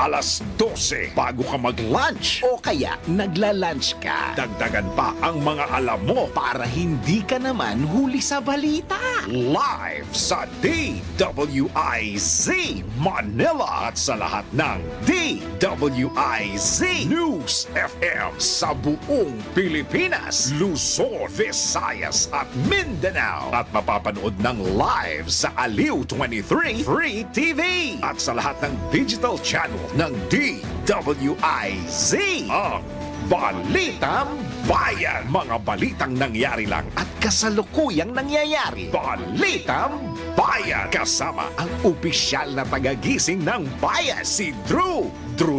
alas 12 bago ka mag-lunch. O kaya nagla-lunch ka. Dagdagan pa ang mga alam mo Para hindi ka naman huli sa balita. live sa DWIZ Manila at sa lahat ng DWIZ News FM sa buong Pilipinas, Luzon, Visayas at Mindanao. At mapapanood ng live sa Aliw 23 Free TV at sa lahat ng digital channel ng DWIZ. Ang Balitang Bayan. Mga balitang nangyari lang at kasalukuyang nangyayari. Balitang Bayan. Kasama ang opisyal na tagagising ng bayan, si Drew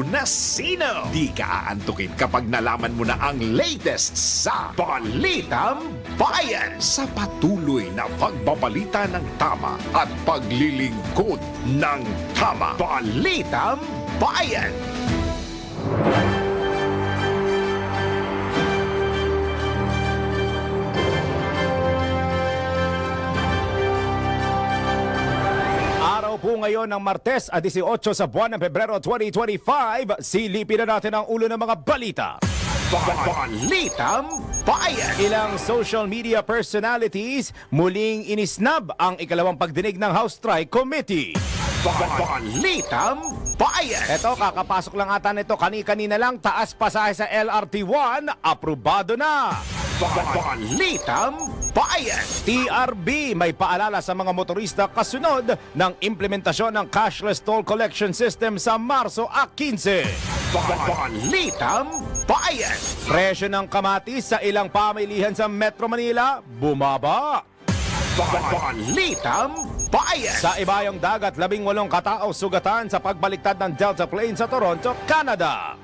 Nasino. Di ka aantukin kapag nalaman mo na ang latest sa Balitang Bayan. Sa patuloy na pagbabalita ng tama at paglilingkod ng tama. Balitang Bayan. Araw po ngayon ng Martes, 18 sa buwan ng Pebrero 2025, silipin na natin ang ulo ng mga balita. Balitang Bayan. Ilang social media personalities muling inisnab ang ikalawang pagdinig ng House Strike Committee. Balitang Bayan. Eto, kakapasok lang ata nito kani-kanina lang, taas pasahe sa LRT1, aprobado na. Balitang Bayan. TRB may paalala sa mga motorista kasunod ng implementasyon ng cashless toll collection system sa Marso 15. Balitang Bayan. Presyo ng kamatis sa ilang pamilihan sa Metro Manila, bumaba. Balitang Bayan. Sa ibayong dagat, 18 katao sugatan sa pagbaliktad ng Delta Plane sa Toronto, Canada.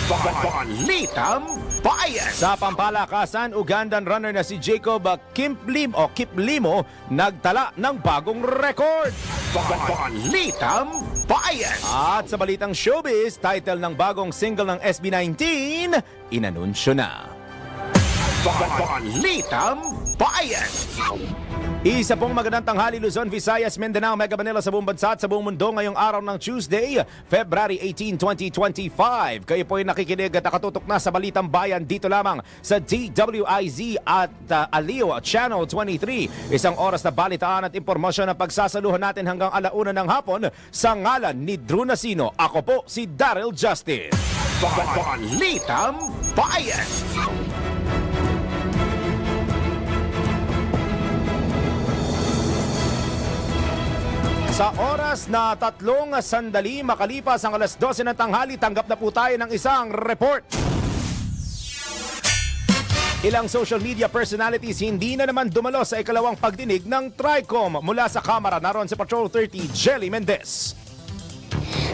Balitang Bayan. Sa pampalakasan, Ugandan runner na si Jacob Kiplimo nagtala ng bagong record. Balitang Bayan. At sa balitang showbiz, title ng bagong single ng SB19, inanunsyo na. Balitang Bayan. Isa pong magandang tanghali, Luzon, Visayas, Mindanao, Mega Manila sa buong bansa at sa buong mundo ngayong araw ng Tuesday, February 18, 2025. Kayo po ay nakikinig at nakatutok na sa Balitang Bayan dito lamang sa DWIZ at Aliw Channel 23. Isang oras na balitaan at impormasyon na pagsasaluhan natin hanggang alauna ng hapon sa ngalan ni Drew Nasino. Ako po si Daryl Justin. Balitang Bayan. Sa oras na 3 sandali makalipas ang alas 12 ng tanghali, tanggap na po tayo ng isang report. Ilang social media personalities hindi na naman dumalo sa ikalawang pagdinig ng TRICOM. Mula sa Kamara, naroon si Patrol 30, Jelly Mendez.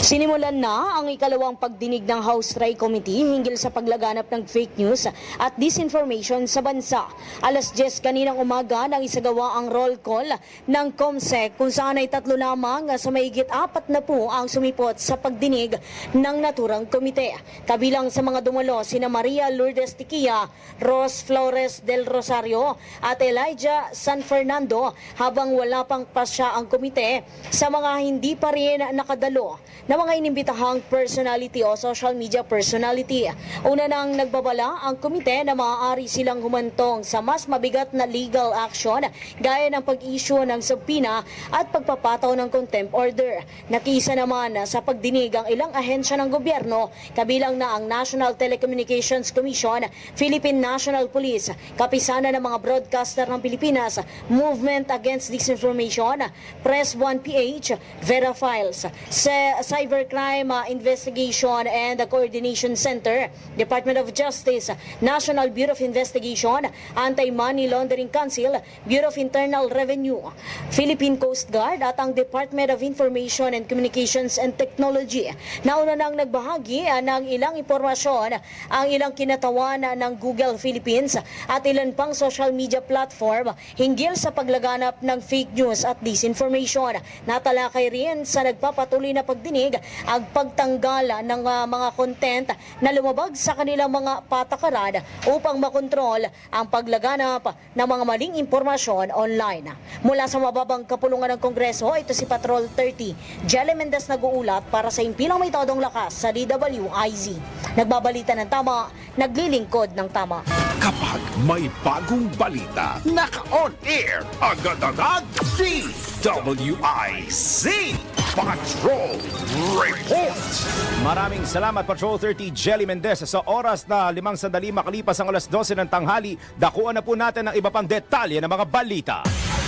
Sinimulan na ang ikalawang pagdinig ng House Strike Committee hinggil sa paglaganap ng fake news at disinformation sa bansa. Alas 10 kaninang umaga nang isagawa ang roll call ng COMSEC kung saan ay 3 lamang sa mahigit 4 na po ang sumipot sa pagdinig ng naturang komite. Kabilang sa mga dumalo sina Maria Lourdes Tiquia, Ros Flores del Rosario at Elijah San Fernando, habang wala pang pasya ang komite sa mga hindi pa rin nakadalo na mga inimbitahang personality o social media personality. Una nang nagbabala ang komite na maaari silang humantong sa mas mabigat na legal action gaya ng pag-issue ng subpoena at pagpapataw ng contempt order. Nakiisa naman sa pagdinig ang ilang ahensya ng gobyerno, kabilang na ang National Telecommunications Commission, Philippine National Police, Kapisanan ng mga Broadcaster ng Pilipinas, Movement Against Disinformation, Press 1PH, Verifiles, Cybercrime Investigation and Coordination Center, Department of Justice, National Bureau of Investigation, Anti-Money Laundering Council, Bureau of Internal Revenue, Philippine Coast Guard at ang Department of Information and Communications and Technology. Nauna nang nagbahagi ng ilang impormasyon ang ilang kinatawan ng Google Philippines at ilan pang social media platform hinggil sa paglaganap ng fake news at disinformation. Natalakay rin sa nagpapatuloy na pagdinig tinig ang pagtanggal ng mga content na lumabag sa kanilang mga patakaran upang makontrol ang paglaganap ng mga maling impormasyon online. Mula sa mababang kapulungan ng Kongreso, ito si Patrol 30. Jelly Mendez nag-uulat para sa impilang may todong lakas sa DWIZ. Nagbabalita ng tama, naglilingkod ng tama. Kapag may bagong balita, naka-on air, agad-agad, DWIZ Patrol Report. Maraming salamat Patrol 30 Jelly Mendez. Sa oras na 5 sandali makalipas ang alas 12 ng tanghali, dakuan na po natin ang iba pang detalye ng mga balita.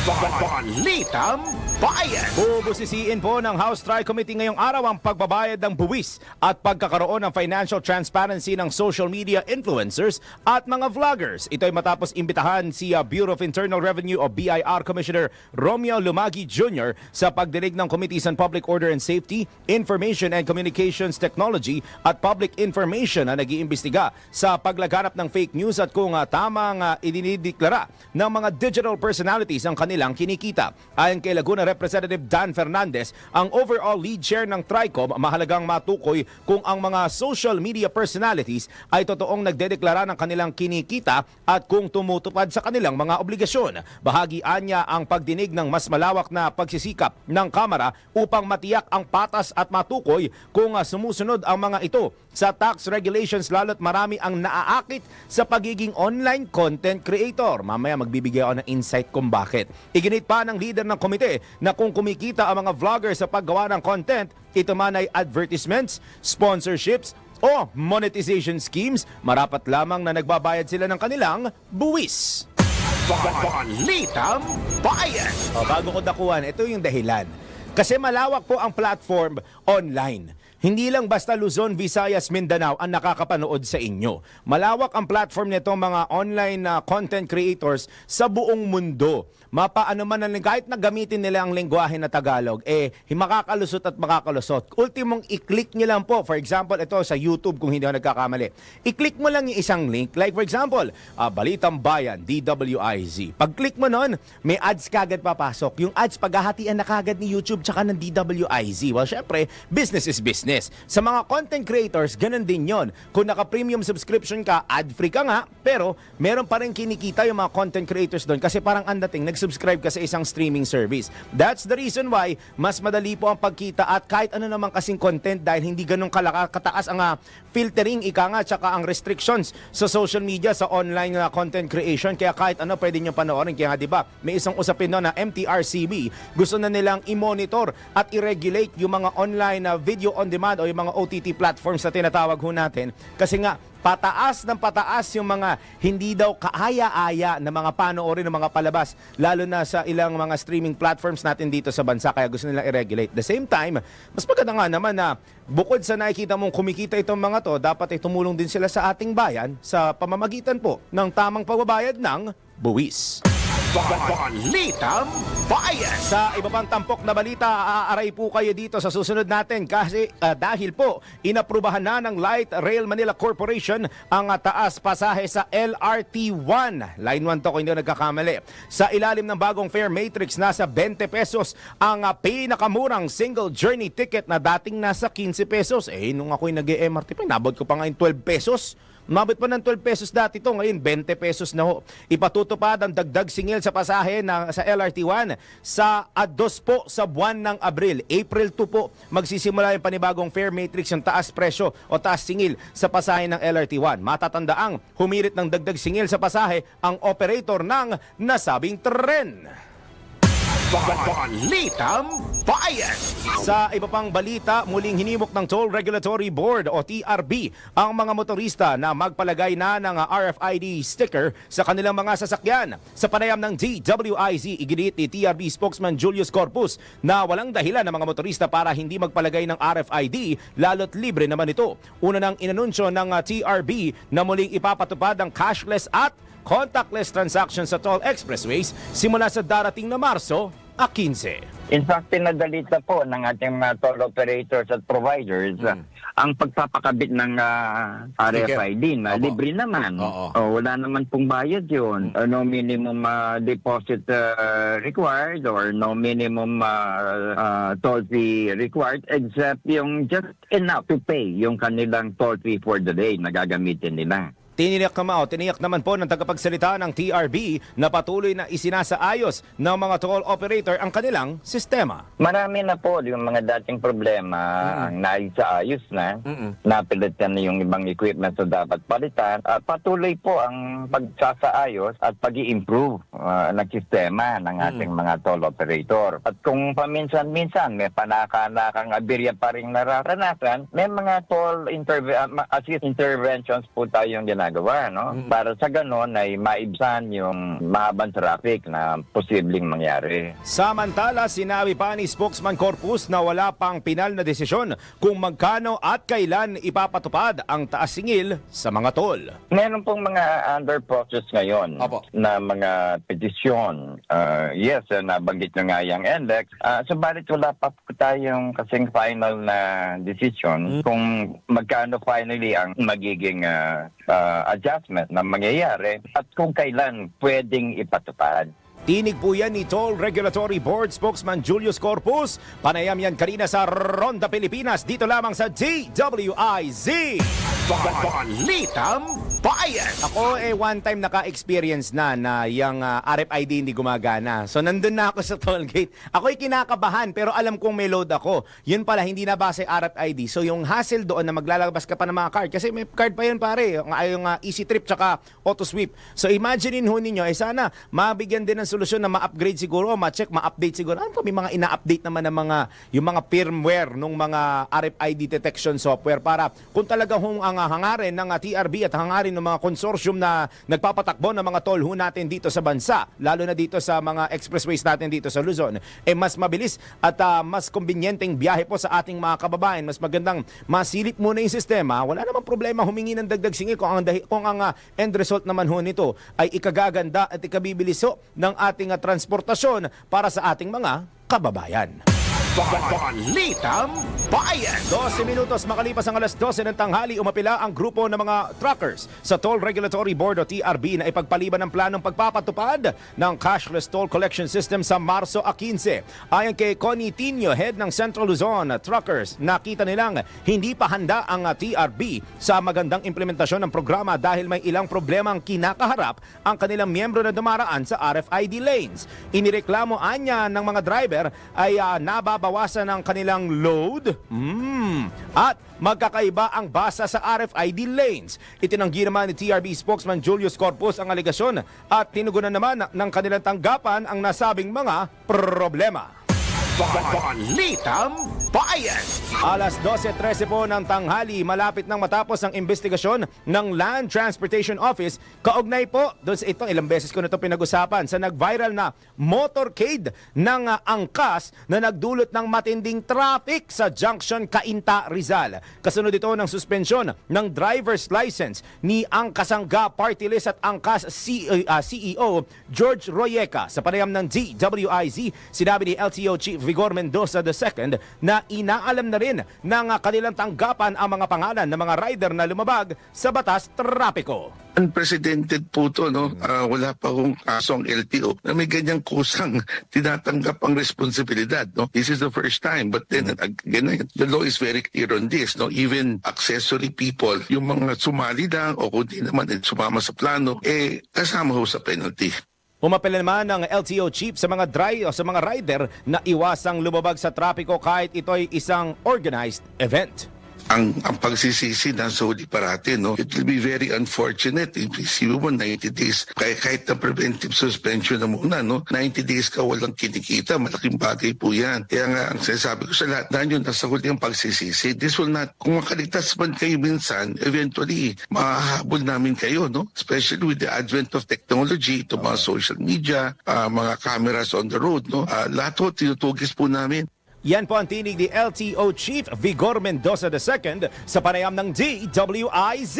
Balitang Bayan. Bubusisiin po ng House Tri-Committee ngayong araw ang pagbabayad ng buwis at pagkakaroon ng financial transparency ng social media influencers at mga vloggers. Ito ay matapos imbitahan si Bureau of Internal Revenue o BIR Commissioner Romeo Lumagi Jr. sa pagdinig ng Committees on Public Order and Safety, Information and Communications Technology at Public Information na nag-iimbestiga sa paglaganap ng fake news at kung tamang idinideklara ng mga digital personalities ang kanilang kinikita. Ayon kay Laguna Representative Dan Fernandez, ang overall lead share ng TRICOM mahalagang matukoy kung ang mga social media personalities ay totoong nagdedeklara ng kanilang kinikita at kung tumutupad sa kanilang mga obligasyon. Bahagian niya ang pagdinig ng mas malawak na pagsisikap ng Kamara upang matiyak ang patas at matukoy kung sumusunod ang mga ito sa tax regulations, lalo't marami ang naaakit sa pagiging online content creator. Mamaya magbibigay ako ng insight kung bakit. Iginit pa ng leader ng komite na kung kumikita ang mga vloggers sa paggawa ng content, ito man ay advertisements, sponsorships, o monetization schemes, marapat lamang na nagbabayad sila ng kanilang buwis. Balitang Bayan. Bago ko dakuhan, ito yung dahilan. Kasi malawak po ang platform online. Hindi lang basta Luzon, Visayas, Mindanao ang nakakapanood sa inyo. Malawak ang platform nito mga online content creators sa buong mundo. Mapaano man kahit na gamitin nila ang lengguwahe na Tagalog, makakalusot at makakalusot. Ultimong i-click nyo lang po. For example, ito sa YouTube kung hindi ako nagkakamali. I-click mo lang yung isang link. Like for example, Balitang Bayan, DWIZ. Pag-click mo nun, may ads kagad papasok. Yung ads paghahatian na kagad ni YouTube tsaka ng DWIZ. Well, syempre, business is business. Sa mga content creators, ganun din yon. Kung naka-premium subscription ka, ad-free ka nga, pero meron pa rin kinikita yung mga content creators doon kasi parang andating, nag-subscribe ka sa isang streaming service. That's the reason why mas madali po ang pagkita at kahit ano naman kasing content dahil hindi ganun kataas ang filtering, ika nga, tsaka ang restrictions sa social media, sa online content creation. Kaya kahit ano pwede nyo panoorin. Kaya nga diba, may isang usapin na MTRCB, gusto na nilang i-monitor at i-regulate yung mga online video on demand o yung mga OTT platforms na tinatawag ho natin. Kasi nga, pataas ng pataas yung mga hindi daw kaaya-aya na mga panoorin ng mga palabas, lalo na sa ilang mga streaming platforms natin dito sa bansa, kaya gusto nilang i-regulate. The same time, mas maganda nga naman na bukod sa nakikita mong kumikita itong mga to, dapat ay tumulong din sila sa ating bayan sa pamamagitan po ng tamang pagbabayad ng buwis. Balitang Bayan. Sa iba pang tampok na balita, aaray po kayo dito sa susunod natin kasi dahil po inaprubahan na ng Light Rail Manila Corporation ang taas pasahe sa LRT1. Line 1 to kung hindi nagkakamali. Sa ilalim ng bagong fare matrix, nasa 20 pesos ang pinakamurang single journey ticket na dating nasa 15 pesos. Nung ako'y nag-MRT pa, nabot ko pa ngayon 12 pesos. Mabot pa ng 12 pesos dati to, ngayon 20 pesos na ho. Ipatutupad ang dagdag singil sa pasahe sa LRT1 sa 2 po sa buwan ng Abril. April 2 po magsisimula yung panibagong fare matrix, yung taas presyo o taas singil sa pasahe ng LRT1. Matatandaang humirit ng dagdag singil sa pasahe ang operator ng nasabing tren. Balitang Bayan. Sa iba pang balita, muling hinimok ng Toll Regulatory Board o TRB ang mga motorista na magpalagay na ng RFID sticker sa kanilang mga sasakyan. Sa panayam ng DWIZ, iginit ni TRB spokesman Julius Corpus na walang dahilan ng mga motorista para hindi magpalagay ng RFID, lalo't libre naman ito. Una nang inanunsyo ng TRB na muling ipapatupad ang cashless at contactless transactions sa toll expressways simula sa darating na Marso A15. In fact, pinadalita po ng ating mga toll operators at providers ang pagpapakabit ng RFID na Opo. libre naman. Oo. Wala naman pong bayad yun. No minimum deposit required or no minimum toll fee required except yung just enough to pay yung kanilang toll fee for the day na gagamitin nila. Tiniyak naman po ng tagapagsalita ng TRB na patuloy na isinasaayos ng mga toll operator ang kanilang sistema. Marami na po yung mga dating problema ang naisaayos na, napilitan na yung ibang equipment na dapat palitan. Patuloy po ang pagsasaayos at pag-i-improve ng sistema ng ating mga toll operator. At kung paminsan-minsan may panaka-nakang aberya pa rin nararanasan, may mga toll assist interventions po tayong ginagawa, no? Para sa ganon ay maibsan yung mahabang traffic na posibleng mangyari. Samantala, sinabi pa ni Spokesman Corpus na wala pang pinal na desisyon kung magkano at kailan ipapatupad ang taas singil sa mga toll. Meron pong mga under process ngayon Opo. na mga petisyon. Yes, nabanggit nyo nga yung index. Subalit wala pa po tayong kasing final na decision kung magkano finally ang magiging adjustment na mangyayari at kung kailan pwedeng ipatupad. Tinig po yan ni Toll Regulatory Board Spokesman Julius Corpus. Panayam yan kanina sa Ronda Pilipinas dito lamang sa DWIZ. Balitang Bayan. Ako one time naka-experience na yung RFID hindi gumagana. So nandun na ako sa toll gate. Ako'y kinakabahan pero alam kong may load ako. Yun pala hindi na base RFID. So yung hassle doon na maglalabas ka pa ng mga card kasi may card pa yun pare. Yung Easy Trip tsaka Auto Sweep. So imaginein ho ninyo sana mabigyan din ng solusyon na ma-upgrade siguro, ma-check, ma-update siguro. Ano po, may mga ina-update naman ng yung mga firmware ng mga RFID detection software para kung talaga ang hangarin ng TRB at hangarin ng mga consortium na nagpapatakbo ng mga toll ho natin dito sa bansa, lalo na dito sa mga expressways natin dito sa Luzon, mas mabilis at mas kumbinyenteng biyahe po sa ating mga kababayan. Mas magandang masilip muna yung sistema. Wala namang problema humingi ng dagdag singil kung ang end result naman ho nito ay ikagaganda at ikabibilis ho ng ating transportasyon para sa ating mga kababayan. Balitang Bayan. 12 minutos makalipas ang alas 12 ng tanghali, umapila ang grupo ng mga truckers sa Toll Regulatory Board o TRB na ipagpaliban ng planong pagpapatupad ng cashless toll collection system sa Marso 15. Ayon kay Connie Tinio, head ng Central Luzon Truckers, nakita nilang hindi pa handa ang TRB sa magandang implementasyon ng programa dahil may ilang problemang kinakaharap ang kanilang miyembro na dumaraan sa RFID lanes. Inireklamo anya ng mga driver ay nababawasan ang kanilang load at magkakaiba ang basa sa RFID lanes. Itinanggi naman ni TRB spokesman Julius Corpus ang alegasyon at tinugunan naman ng kanilang tanggapan ang nasabing mga problema. Balitang Bayan. Alas 12:13 po ng tanghali, malapit nang matapos ang investigasyon ng Land Transportation Office. Kaugnay po, doon sa itong ilang beses ko na ito pinag-usapan, sa nag-viral na motorcade ng angkas na nagdulot ng matinding traffic sa Junction Cainta, Rizal. Kasunod ito ng suspensyon ng driver's license ni Angkasangga Party List at Angkas CEO George Royeca. Sa panayam ng DWIZ, sinabi ni LTO Chief Vigor Mendoza II na inaalam na rin ng kanilang tanggapan ang mga pangalan ng mga rider na lumabag sa batas trapiko. Unprecedented po to, no? Wala pa akong kaso ang LTO na may ganyang kusang tinatanggap ang responsibilidad, no? This is the first time, but then again, the law is very clear on this, no? Even accessory people, yung mga sumali lang o kung di naman sumama sa plano, kasama ho sa penalty. Umapela naman ng LTO chief sa mga rider na iwasang lumabag sa trapiko kahit ito'y isang organized event. Ang pagsisisi nasa huli parati, no? It will be very unfortunate if isipin mo 90 days, kahit na preventive suspension na muna, no? 90 days ka walang kinikita, malaking bagay po yan. Kaya nga, ang sinasabi ko sa lahat, dahil yun nasa huli ang pagsisisi, this will not, kung makaligtas man kayo minsan, eventually, mahahabol namin kayo, no? Especially with the advent of technology, ito mga social media, mga cameras on the road, no? Lahat ho, tinutugis po namin. Yan po ang tinig ni LTO Chief Vigor Mendoza II sa panayam ng DWIZ.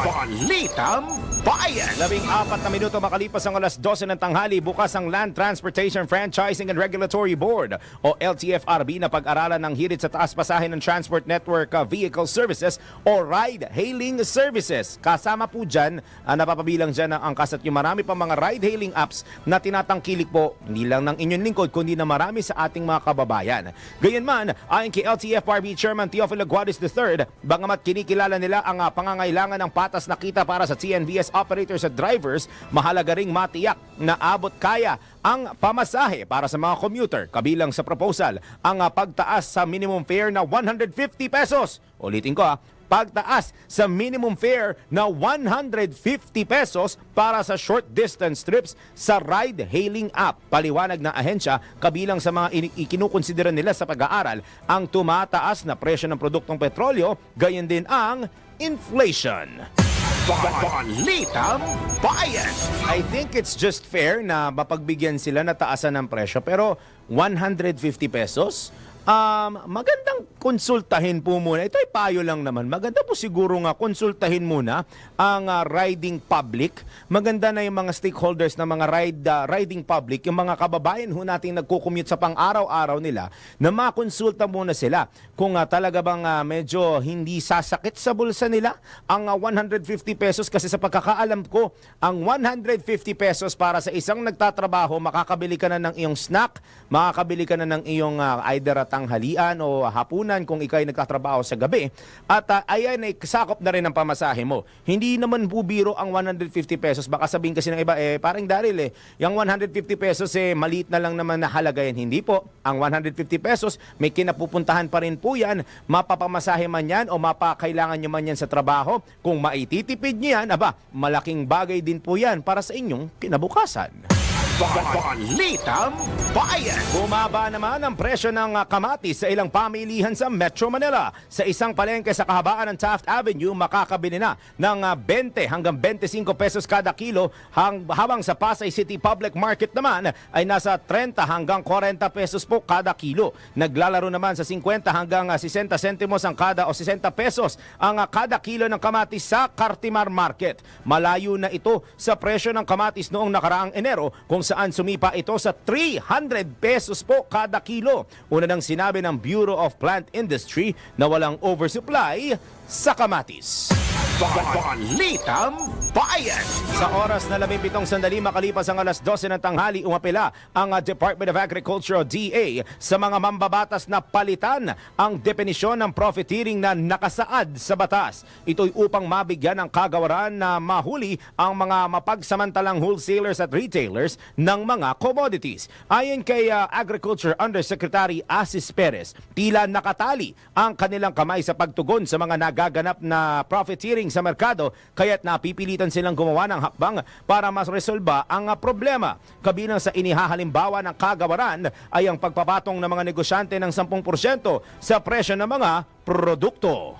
Balitang Bayan. 14 na minuto makalipas ang alas 12 ng tanghali, bukas ang Land Transportation Franchising and Regulatory Board o LTFRB na pag-aralan ng hirit sa taas pasahe ng Transport Network Vehicle Services o Ride-Hailing Services. Kasama po dyan, napapabilang dyan ang angkas at yung marami pa mga ride-hailing apps na tinatangkilik po hindi lang ng inyong lingkod kundi na marami sa ating mga kababayan. Gayunman, ayon kay LTFRB Chairman Teofilo Guadis III, bangamat kinikilala nila ang pangangailangan ng patas na kita para sa TNVS operators at drivers, mahalaga ring matiyak na abot kaya ang pamasahe para sa mga commuter. Kabilang sa proposal ang pagtaas sa minimum fare na 150 pesos. Ulitin ko pagtaas sa minimum fare na 150 pesos para sa short distance trips sa ride-hailing app. Paliwanag na ahensya, kabilang sa mga ikinukonsidera nila sa pag-aaral ang tumataas na presyo ng produktong petrolyo, gayon din ang inflation. Balitang Bayan. I think it's just fair na mapagbigyan sila na taasan ng presyo, pero 150 pesos? Magandang konsultahin po muna. Ito ay payo lang naman. Maganda po siguro nga konsultahin muna ang riding public. Maganda na yung mga stakeholders na mga riding public, yung mga kababayan ho natin nagko-commute sa pang-araw-araw nila, na makonsulta muna sila kung talaga bang medyo hindi sasakit sa bulsa nila ang 150 pesos. Kasi sa pagkakaalam ko, ang 150 pesos para sa isang nagtatrabaho, makakabili ka na ng iyong snack, makakabili ka na ng iyong either tanghalian o hapunan kung ikaw ay nagtatrabaho sa gabi, at ayan ay sakop na rin ang pamasahe mo. Hindi naman bubiro ang 150 pesos. Baka sabihin kasi ng iba, parang Daryl, yung 150 pesos maliit na lang naman na halaga yan. Hindi po. Ang 150 pesos, may kinapupuntahan pa rin po yan. Mapapamasahe man yan o mapakailangan nyo man yan sa trabaho. Kung maititipid nyo yan, malaking bagay din po yan para sa inyong kinabukasan. Balitang Bayan. Bumaba naman ang presyo ng kamatis sa ilang pamilihan sa Metro Manila. Sa isang palengke sa kahabaan ng Taft Avenue, makakabili na ng 20 hanggang 25 pesos kada kilo, habang sa Pasay City Public Market naman ay nasa 30 hanggang 40 pesos po kada kilo. Naglalaro naman sa 50 hanggang 60 sentimos ang kada o 60 pesos ang kada kilo ng kamatis sa Cartimar Market. Malayo na ito sa presyo ng kamatis noong nakaraang Enero, kung saan sumipa ito sa 300 pesos po kada kilo. Una nang sinabi ng Bureau of Plant Industry na walang oversupply sa kamatis. Balitang Bayan. Sa oras na 17 sandali makalipas ang alas 12 ng tanghali, umapela ang Department of Agriculture o DA sa mga mambabatas na palitan ang definisyon ng profiteering na nakasaad sa batas. Ito'y upang mabigyan ng kagawaran na mahuli ang mga mapagsamantalang wholesalers at retailers ng mga commodities. Ayon kay Agriculture Undersecretary Asis Perez, tila nakatali ang kanilang kamay sa pagtugon sa mga nagaganap na profiteering sa merkado, kaya't napipilitan silang gumawa ng hakbang para mas resolba ang problema. Kabilang sa inihahalimbawa ng kagawaran ay ang pagpapatong ng mga negosyante ng 10% sa presyo ng mga produkto.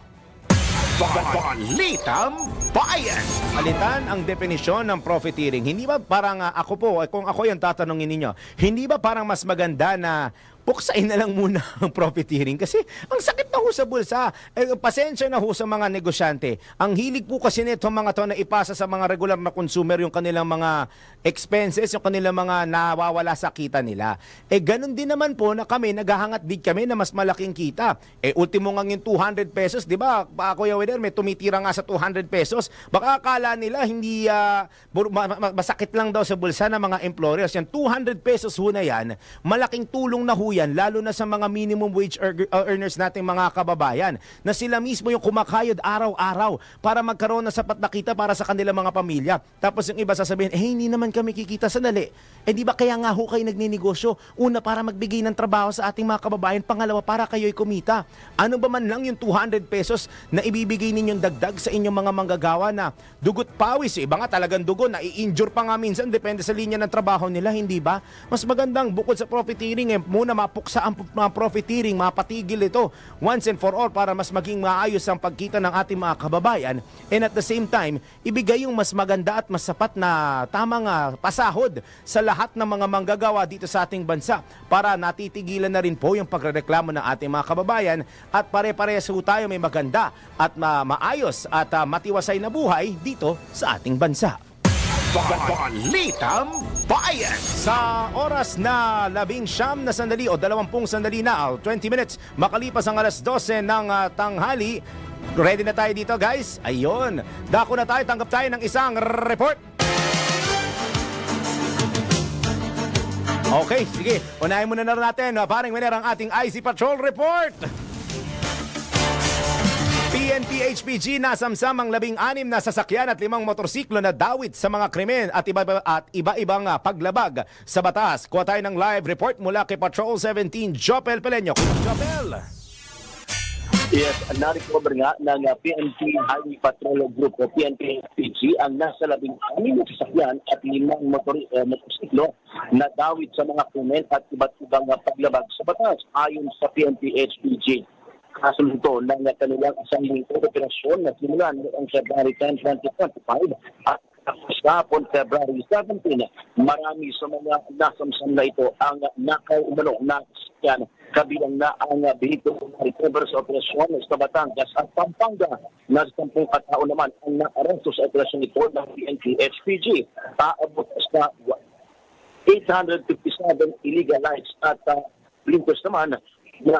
Balitang Bayan. Alitan ang definisyon ng profiteering. Hindi ba parang ako po, kung ako yung tatanungin ninyo, hindi ba parang mas maganda na puksain na lang muna ang profiteering? Kasi ang sakit na ho sa bulsa. Pasensya na ho sa mga negosyante. Ang hilig po kasi nito mga to na ipasa sa mga regular na consumer yung kanilang mga expenses, yung kanilang mga nawawala sa kita nila. Ganun din naman po na kami, naghahangat din kami na mas malaking kita. Ultimo nga yung 200 pesos, di ba? Kuya Weder, may tumitira nga sa 200 pesos. Baka akala nila hindi masakit lang daw sa bulsa ng mga employers. Yan 200 pesos ho na yan, malaking tulong na ho yan, lalo na sa mga minimum wage earners nating mga kababayan, na sila mismo yung kumakayod araw-araw para magkaroon ng sapat na kita para sa kanilang mga pamilya. Tapos yung iba sasabihin, hindi naman kami kikita, sandali. Di ba kaya nga ho kayo nagninegosyo? Una, para magbigay ng trabaho sa ating mga kababayan. Pangalawa, para kayo'y kumita. Ano ba man lang yung 200 pesos na ibibigay ninyong dagdag sa inyong mga manggagawa na dugot pawis. Iba nga talagang dugo, na-i-injure pa nga minsan, depende sa linya ng trabaho nila, hindi ba? Mas magandang bukod sa profiteering, muna mapuksa ang mga profiteering, mapatigil ito once and for all para mas maging maayos ang pagkita ng ating mga kababayan, and at the same time, ibigay yung mas maganda at mas sapat na tamang pasahod sa lahat ng mga manggagawa dito sa ating bansa para natitigilan na rin po yung pagrereklamo ng ating mga kababayan at pare-parehas po tayo may maganda at maayos at matiwasay na buhay dito sa ating bansa. Balitang Bayan. Sa oras na 19 na sandali o 20 sandali na, 20 minutes, makalipas ang alas 12 ng tanghali, ready na tayo dito guys? Ayun, dako na tayo, tanggap tayo ng isang report. Okay, sige, unahin muna na natin, paring Mener, ang ating IC Patrol Report. PNP HPG nasamsam ang 16 na sasakyan at 5 motorsiklo na dawit sa mga krimen at iba-ibang paglabag sa batas. Kuha tayo ng live report mula kay Patrol 17, Jopel Peleño. Jopel! Yes, na-recover nga ng PNP Highway Patrol Group o PNP HPG ang nasa 16 na sasakyan at 5 motorsiklo na dawit sa mga krimen at iba't ibang paglabag sa batas ayon sa PNP HPG. Kasunod ng kanilang isang lingkod operasyon na simulan noong February 10, 2025 at kapon February 17, marami sa mga nasamsam na ito ang nakaumanong na sasakyan kabilang na ang vehicle na recover sa operasyon sa Batangas at Pampanga na 10 katao naman ang naaresto sa operasyon ito ng PNP HPG. Paabot sa 857 illegal lights at blinkers naman na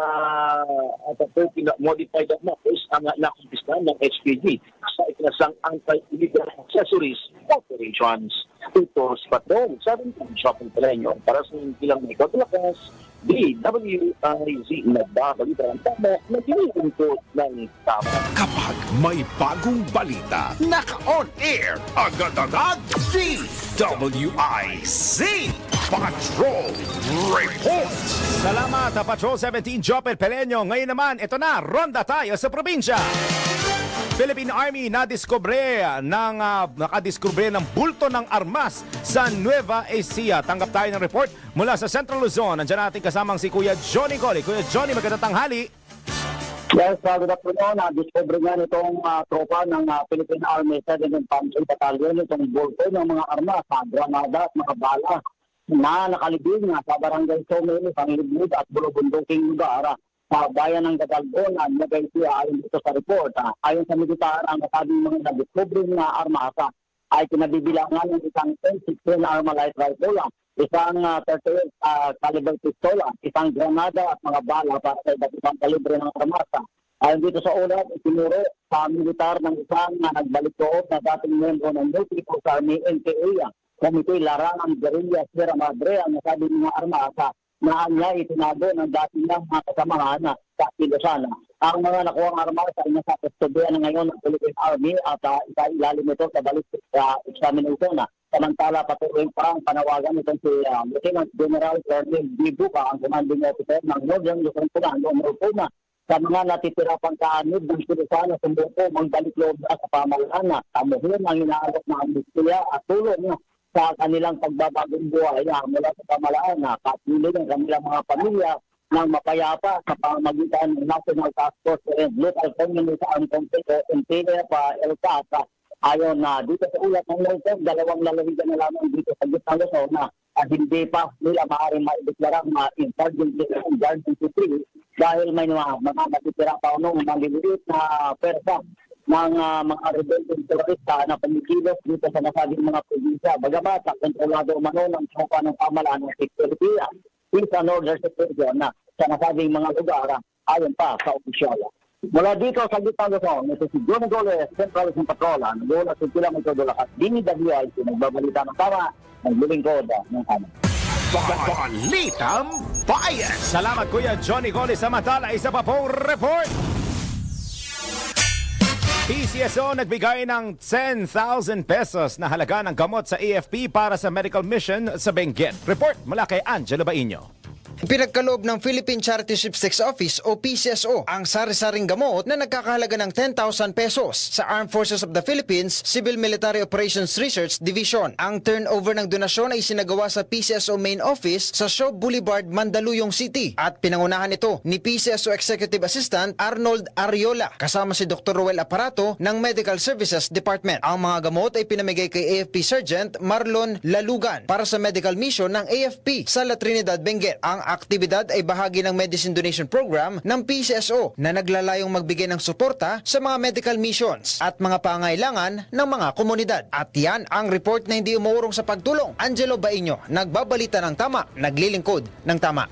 at 30 modified matters ang nakumpiska ng HPG sa ikinasang anti-illegal accessories operations. Ito sa Patrol 17 Shopping Peleño para sa ilang may Lakas, DWIZ nagbabalita ng tama na tinilingkod ng tama. Kapag may bagong balita, naka-on air, agad-agad, DWIZ Patrol Report. Salamat, Patrol 17, Jopel Peleño. Ngayon naman, ito na, ronda tayo sa probinsya. Philippine Army nakadiskubre ng bulto ng armas sa Nueva Ecija. Tanggap tayo ng report mula sa Central Luzon. Nandiyan natin kasamang si Kuya Johnny Goli. Kuya Johnny, magandang tanghali. Yes, good afternoon. Discover nga nitong tropa ng Philippine Army 7th Panzer Battalion itong bulto ng mga armas, granada at mga bala na nakalibing sa barangay Someli, Panglibnud at Bulubunduking lugar sa bayan ng Gadalgon at Nueva ayon dito sa report. Ayon sa militar, ang nasabing mga na-discover na armas ay kinabibilangan ng isang 10-16 Armalite rifle, isang 38 caliber pistola, isang granada at mga bala para sa iba't ibang kalibre ng armas. Ayon dito sa ulat, itinuro sa militar ng isang nagbalik loob na dating membro ng Military Force Army NPA, Komite Larangan Guerrilla Sierra Madre, ang nasabing mga armas na niya itinago ng dating ng mga kasamahan sa Kilosan. Ang mga nakuhang armas ay nasa kustodiya na ngayon ng Philippine Army at ilalim ito sa ballistic examination. Samantala, patuloy pa ang panawagan itong si Lieutenant General Colonel D. Buca, ang commanding officer ng Northern Luzon Comando, Puma, sa mga natitira pang kaanib ng Kilosan na sumbuko magbalik loob na sa pamahalaan. Tamuhin ang inaalok na amnistia at tulong sa kanilang pagbabagong buhay mula sa pamahalaan na katulad ng kanilang mga pamilya ng mapayapa sa pamamagitan ng National Task Force and Local Community Armed Conflict o NTF LCAS. Ayon na dito sa ulat ng Luzon, 2 lalawigan na lamang dito sa Gitang Luzon na hindi pa nila maaaring maideklarang insurgency and guardianship dahil may mga natitira pa ng maliliit na persa ng mga rebellion terorista na pamikilos dito sa nasabing mga probinsya. Bagamat sa kontrolado umano ng tropa ng pamahalaan ng security sa Northern Sector na sa nasabing mga lugar ayon pa sa opisyal. Mula dito sa Gitang Luzon, ito si Johnny Goles, Central Luzon Patrol, mula sa sila may Lakas, DWIZ, nagbabalita ng tama, naglilingkod ng tama. Balitang Bayan. Salamat, Kuya Johnny Goli. Samantala, isa pa pong report. PCSO nagbigay ng 10,000 pesos na halaga ng gamot sa AFP para sa medical mission sa Benguet. Report mula kay Angelo Bainyo. Pinagkaloob ng Philippine Charity Sweepstakes Office o PCSO ang sari-saring gamot na nagkakahalaga ng 10,000 pesos sa Armed Forces of the Philippines Civil Military Operations Research Division. Ang turnover ng donasyon ay sinagawa sa PCSO Main Office sa Shaw Boulevard, Mandaluyong City at pinangunahan ito ni PCSO Executive Assistant Arnold Ariola kasama si Dr. Roel Aparato ng Medical Services Department. Ang mga gamot ay pinamigay kay AFP Sergeant Marlon Lalugan para sa medical mission ng AFP sa La Trinidad, Benguet. Ang aktibidad ay bahagi ng Medicine Donation Program ng PCSO na naglalayong magbigay ng suporta sa mga medical missions at mga pangailangan ng mga komunidad. At yan ang report na hindi umuurong sa pagtulong. Angelo Bainyo, nagbabalita ng tama, naglilingkod ng tama.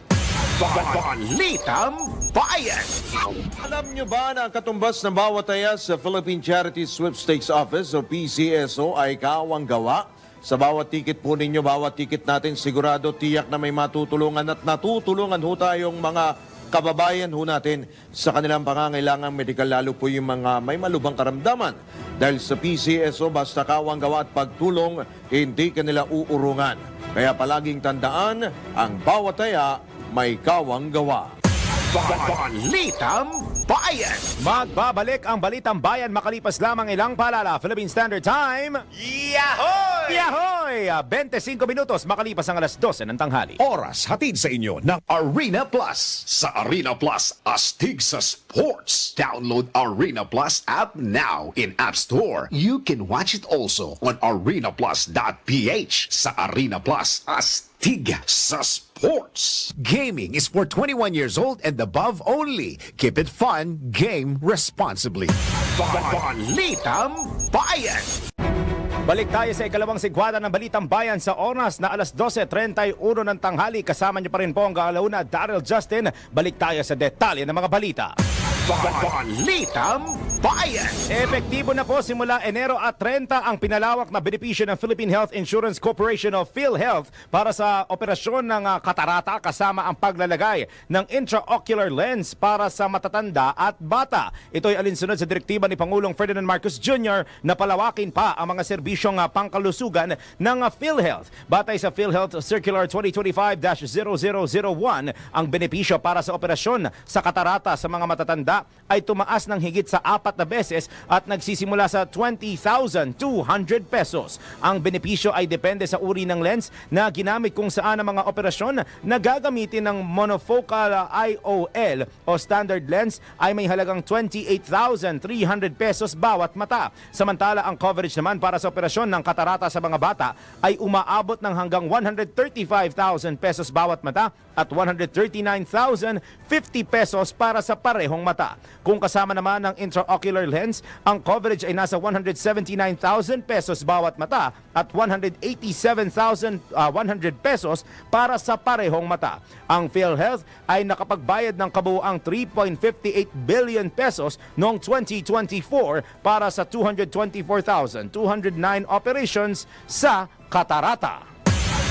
Balitang Bayan! Alam nyo ba na ang katumbas ng bawat taya sa Philippine Charity Sweepstakes Office o PCSO ay kawang gawa? Sa bawat ticket po ninyo, bawat ticket natin sigurado tiyak na may matutulungan at natutulungan ho tayong mga kababayan ho natin sa kanilang pangangailangang medikal, lalo po yung mga may malubhang karamdaman. Dahil sa PCSO, basta kawang gawa at pagtulong, hindi kanila uurungan. Kaya palaging tandaan, ang bawat taya may kawang gawa. Balitang Bayan! Magbabalik ang Balitang Bayan makalipas lamang ilang paalala. Philippine Standard Time. Yahoy! Yahoy! 25 minutos makalipas ang alas 12 ng tanghali. Oras hatid sa inyo ng Arena Plus. Sa Arena Plus, astig sa sports. Download Arena Plus app now in App Store. You can watch it also on arenaplus.ph. Sa Arena Plus, astig sa sports. Gaming is for 21 years old and above only. Keep it fun, game responsibly. Balitang Bayan! Balik tayo sa ikalawang sigwada ng Balitang Bayan sa oras na alas 12:31 ng tanghali. Kasama niyo pa rin po ang Galauna, Daryl Justin. Balik tayo sa detalye ng mga balita. Balitang Bayan! Epektibo na po simula Enero at 30 ang pinalawak na benepisyo ng Philippine Health Insurance Corporation o PhilHealth para sa operasyon ng katarata kasama ang paglalagay ng intraocular lens para sa matatanda at bata. Ito ay alinsunod sa direktiba ni Pangulong Ferdinand Marcos Jr. na palawakin pa ang mga serbisyong pangkalusugan ng PhilHealth. Batay sa PhilHealth Circular 2025-0001, ang benepisyo para sa operasyon sa katarata sa mga matatanda ay tumaas ng higit sa 4 na beses at nagsisimula sa 20,200 pesos. Ang benepisyo ay depende sa uri ng lens na ginamit kung saan ang mga operasyon na gagamitin ng monofocal IOL o standard lens ay may halagang 28,300 pesos bawat mata. Samantala ang coverage naman para sa operasyon ng katarata sa mga bata ay umaabot ng hanggang 135,000 pesos bawat mata at 139,050 pesos para sa parehong mata. Kung kasama naman ng intraocular lens, ang coverage ay nasa 179,000 pesos bawat mata at 187,100 pesos para sa parehong mata. Ang PhilHealth ay nakapagbayad ng kabuuang 3.58 billion pesos noong 2024 para sa 224,209 operations sa katarata.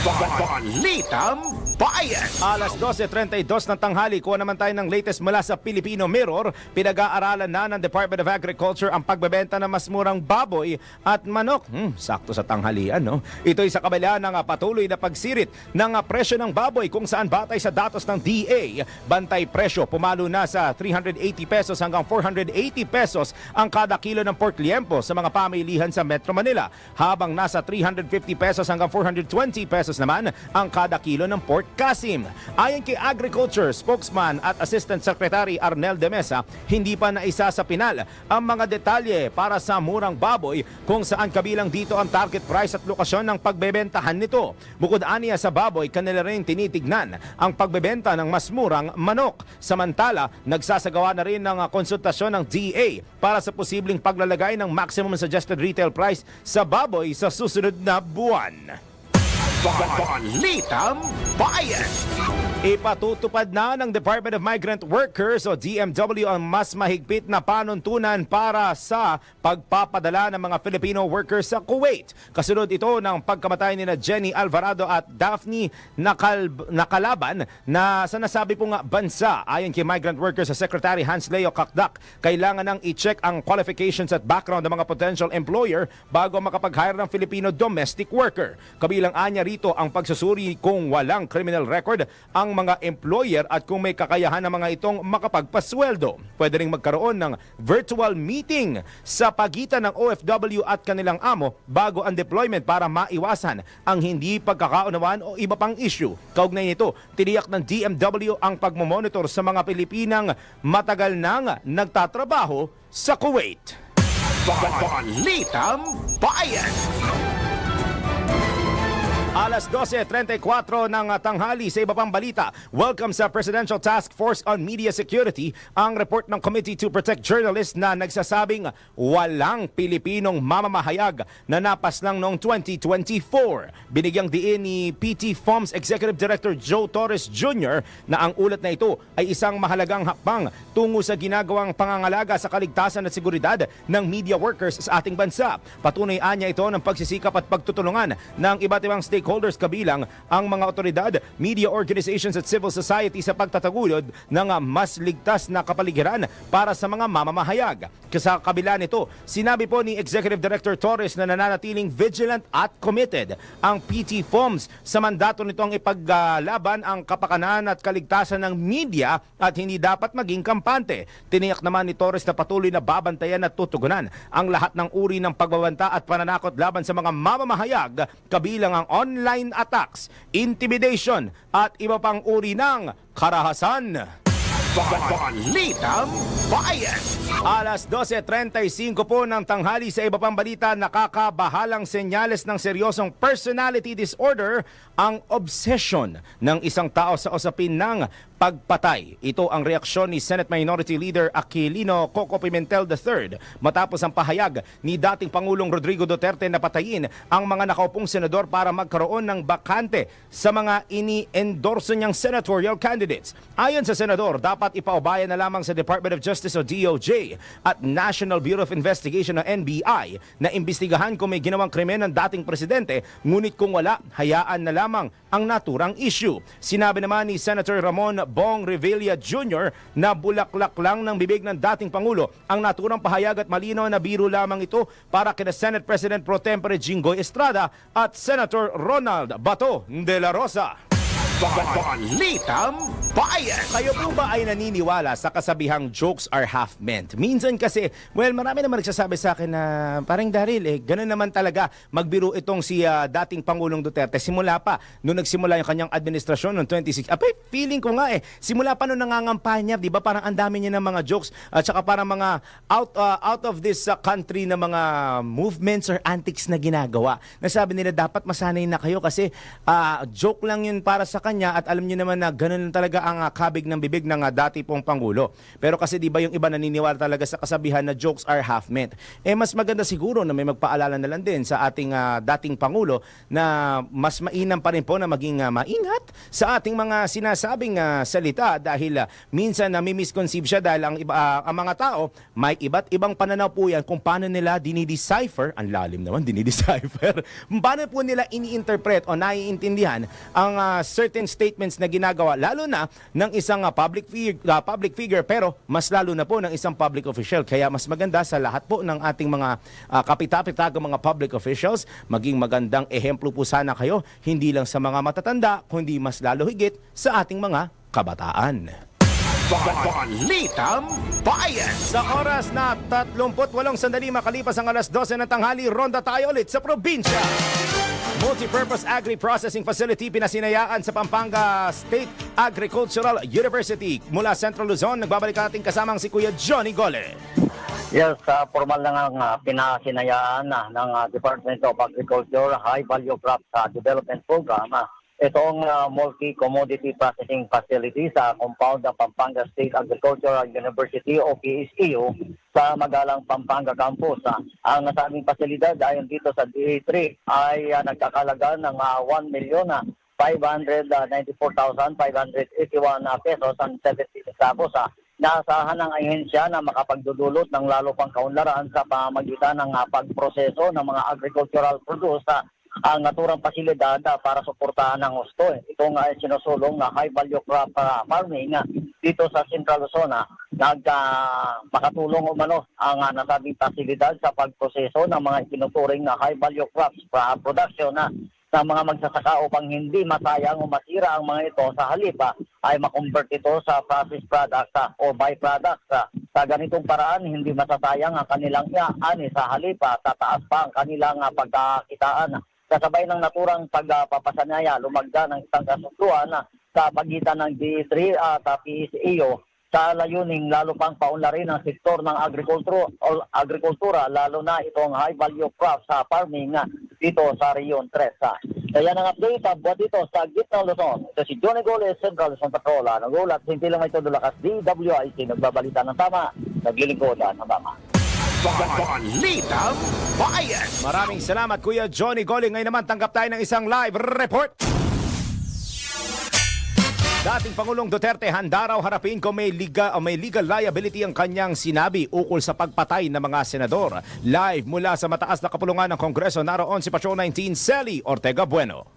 Balitang Bayan! Alas 12:32 ng tanghali, kuha naman tayo ng latest mula sa Filipino Mirror. Pinag-aaralan na ng Department of Agriculture ang pagbebenta ng mas murang baboy at manok. Sakto sa tanghalian, no? Ito'y sa kabila ng patuloy na pagsirit ng presyo ng baboy kung saan batay sa datos ng DA, bantay presyo pumalo na sa 380 pesos hanggang 480 pesos ang kada kilo ng pork liempo sa mga pamilihan sa Metro Manila, habang nasa 350 pesos hanggang 420 pesos naman ang kada kilo ng pork kasim. Ayon kay Agriculture spokesman at Assistant Secretary Arnel de Mesa, hindi pa naisa sa pinal ang mga detalye para sa murang baboy kung saan kabilang dito ang target price at lokasyon ng pagbebentahan nito. Bukod aniya sa baboy, kanila rin tinitignan ang pagbebenta ng mas murang manok. Samantala, nagsasagawa na rin ng konsultasyon ng DA para sa posibleng paglalagay ng maximum suggested retail price sa baboy sa susunod na buwan. Balitang Bayan! Ipatutupad na ng Department of Migrant Workers o DMW ang mas mahigpit na panuntunan para sa pagpapadala ng mga Filipino workers sa Kuwait. Kasunod ito ng pagkamatay ni Jenny Alvarado at Daphne Nakalaban na sa nasabi pong bansa. Ayon kay Migrant Workers sa Secretary Hans Leo Kakdak, kailangan nang i-check ang qualifications at background ng mga potential employer bago makapag-hire ng Filipino domestic worker. Kabilang anya rito ang pagsusuri kung walang criminal record ang ang mga employer at kung may kakayahan ng mga itong makapagpasweldo. Pwede ring magkaroon ng virtual meeting sa pagitan ng OFW at kanilang amo bago ang deployment para maiwasan ang hindi pagkakaunawaan o iba pang issue. Kaugnay nito, tiniyak ng DMW ang pagmomonitor sa mga Pilipinang matagal nang nagtatrabaho sa Kuwait. Balitang Bayan! Alas 12:34 ng tanghali sa iba pang balita. Welcome sa Presidential Task Force on Media Security, ang report ng Committee to Protect Journalists na nagsasabing walang Pilipinong mamamahayag na napaslang noong 2024. Binigyang diin ni PT FOMS Executive Director Joe Torres Jr. na ang ulat na ito ay isang mahalagang hakbang tungo sa ginagawang pangangalaga sa kaligtasan at seguridad ng media workers sa ating bansa. Patunay anya ito ng pagsisikap at pagtutulungan ng iba't ibang stakeholders kabilang ang mga otoridad, media organizations at civil society sa pagtataguyod ng mas ligtas na kapaligiran para sa mga mamamahayag. Sa kabila nito, sinabi po ni Executive Director Torres na nananatiling vigilant at committed ang PT FOMS sa mandato nitong ipaglaban ang kapakanan at kaligtasan ng media at hindi dapat maging kampante. Tiniyak naman ni Torres na patuloy na babantayan at tutugunan ang lahat ng uri ng pagbabanta at pananakot laban sa mga mamamahayag kabilang ang online attacks, intimidation at iba pang uri ng karahasan. Balitang Bayan! Alas 12:35 po ng tanghali sa iba pang balita, nakakabahalang senyales ng seryosong personality disorder ang obsession ng isang tao sa usapin ng pagpatay. Ito ang reaksyon ni Senate Minority Leader Aquilino Coco Pimentel III matapos ang pahayag ni dating Pangulong Rodrigo Duterte na patayin ang mga nakaupong senador para magkaroon ng bakante sa mga ini-endorso niyang senatorial candidates. Ayon sa senador, dapat ipaubayan na lamang sa Department of Justice o DOJ at National Bureau of Investigation o NBI na imbestigahan kung may ginawang krimen ng dating presidente, ngunit kung wala, hayaan na lamang ang naturang issue. Sinabi naman ni Senator Ramon Bong Revilla Jr. na bulaklak lang ng bibig ng dating Pangulo ang naturang pahayag at malinaw na biro lamang ito para kina Senate President Pro Tempore Jinggoy Estrada at Senator Ronald Bato de la Rosa. Balitang Bayan! Kayo po ba ay naniniwala sa kasabihang jokes are half meant? Minsan kasi, well, marami naman nagsasabi sa akin na parang Daryl, ganun naman talaga magbiro itong si dating Pangulong Duterte. Simula pa, nung nagsimula yung kanyang administrasyon noong 2016. Feeling ko nga simula pa nung nangangampanya, di ba parang ang dami niya ng mga jokes at saka parang mga out of this country na mga movements or antics na ginagawa. Nasabi nila dapat masanay na kayo kasi joke lang yun para sa kanya at alam niyo naman na ganun talaga ang kabig ng bibig ng dati pong Pangulo. Pero kasi di ba yung iba naniniwala talaga sa kasabihan na jokes are half meant. Mas maganda siguro na may magpaalala na lang din sa ating dating Pangulo na mas mainam pa rin po na maging maingat sa ating mga sinasabing salita dahil minsan nami-misconceive siya dahil ang mga tao may iba't ibang pananaw po yan kung paano nila dinidecipher, ang lalim naman dinidecipher, paano po nila ini-interpret o naiintindihan ang certain statements na ginagawa lalo na ng isang public figure pero mas lalo na po ng isang public official. Kaya mas maganda sa lahat po ng ating mga kapitapitagang mga public officials, maging magandang ehemplo po sana kayo, hindi lang sa mga matatanda, kundi mas lalo higit sa ating mga kabataan. Balitang Bayan! Sa oras na 38 sandali makalipas ang alas 12 ng tanghali, ronda tayo ulit sa probinsya. Multipurpose Agri-Processing Facility pinasinayaan sa Pampanga State Agricultural University. Mula Central Luzon, nagbabalik ating kasamang si Kuya Johnny Gole. Yes, formal na nga pinasinayaan ng Department of Agriculture High Value Crops Development Program. Itong multi-commodity processing facility sa compound ng Pampanga State Agricultural University o PSEU sa Magalang Pampanga Campus. Ang nasabing pasilidad ayon dito sa DA3 ay nagkakalaga ng 1,594,581 pesos and 70 centavos. Naasahan ng ahensya na makapagdudulot ng lalo pang kaunlaran sa pamagitan ng pagproseso ng mga agricultural produce ang naturang pasilidad para suportahan ng husto. Itong sinusulong na high value crop farming dito sa Central Luzon makatulong umano ang nasabing pasilidad sa pagproseso ng mga itinuturing na high value crops production na ng mga magsasaka upang hindi masayang o masira ang mga ito sa halip ay makonvert ito sa processed products o byproducts. Sa ganitong paraan, hindi masasayang ang kanilang ani sa halip, tataas pa ang kanilang pagkakitaan. Kasabay ng naturang pagpapasanaya, lumagda ng isang kasunduan sa pagitan ng D3 at PSEO sa layuning lalo pang paunlarin ang sektor ng agrikultura, lalo na itong high value crops sa farming dito sa Region 3. Kaya ng update buhat dito sa Gitnang Luzon. Ito si Johnny Goles, Central Luzon Patrol. Nagulat, hindi lang ito dulakas DWIC, nagbabalita ng tama, naglilingkod ng tama. Balitang Bayan. Maraming salamat Kuya Johnny Goling. Ngayon naman tanggap tayo ng isang live report. Dating Pangulong Duterte handa raw harapin kung may legal liability ang kanyang sinabi ukol sa pagpatay ng mga senador. Live mula sa mataas na kapulungan ng Kongreso, naroon si Patrol 19 Sally Ortega Bueno.